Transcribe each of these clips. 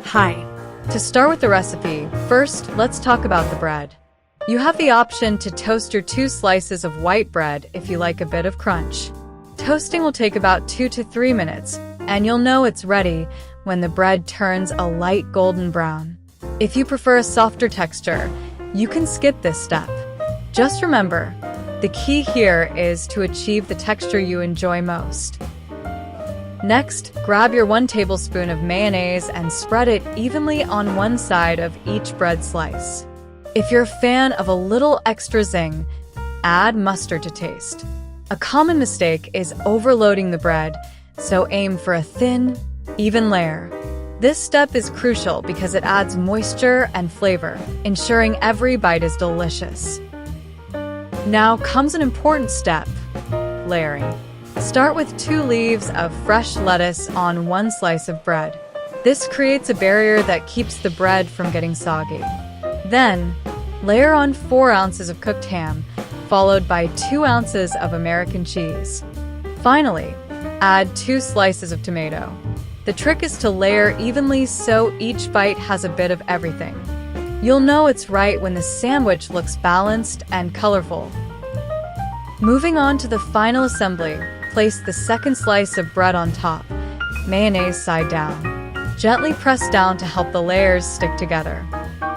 Hi. To start with the recipe, first let's talk about the bread. You have the option to toast your 2 slices of white bread if you like a bit of crunch. Toasting will take about 2 to 3 minutes, and you'll know it's ready when the bread turns a light golden brown. If you prefer a softer texture, you can skip this step. Just remember, the key here is to achieve the texture you enjoy most. Next, grab your 1 tablespoon of mayonnaise and spread it evenly on one side of each bread slice. If you're a fan of a little extra zing, add mustard to taste. A common mistake is overloading the bread, so aim for a thin, even layer. This step is crucial because it adds moisture and flavor, ensuring every bite is delicious. Now comes an important step: layering. Start with 2 leaves of fresh lettuce on 1 slice of bread. This creates a barrier that keeps the bread from getting soggy. Then, layer on 4 ounces of cooked ham, followed by 2 ounces of American cheese. Finally, add 2 slices of tomato. The trick is to layer evenly so each bite has a bit of everything. You'll know it's right when the sandwich looks balanced and colorful. Moving on to the final assembly, place the 2nd slice of bread on top, mayonnaise side down. Gently press down to help the layers stick together.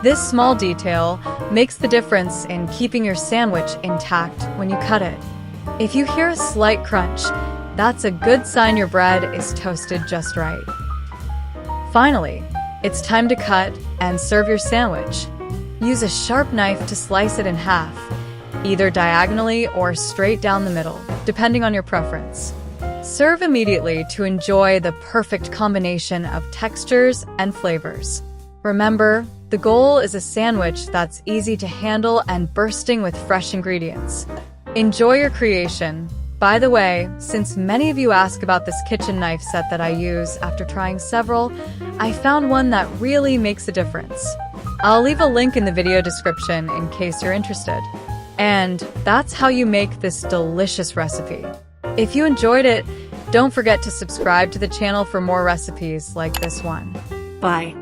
This small detail makes the difference in keeping your sandwich intact when you cut it. If you hear a slight crunch, that's a good sign your bread is toasted just right. Finally, it's time to cut and serve your sandwich. Use a sharp knife to slice it in half, either diagonally or straight down the middle, depending on your preference. Serve immediately to enjoy the perfect combination of textures and flavors. Remember, the goal is a sandwich that's easy to handle and bursting with fresh ingredients. Enjoy your creation. By the way, since many of you ask about this kitchen knife set that I use after trying several, I found one that really makes a difference. I'll leave a link in the video description in case you're interested. And that's how you make this delicious recipe. If you enjoyed it, don't forget to subscribe to the channel for more recipes like this one. Bye.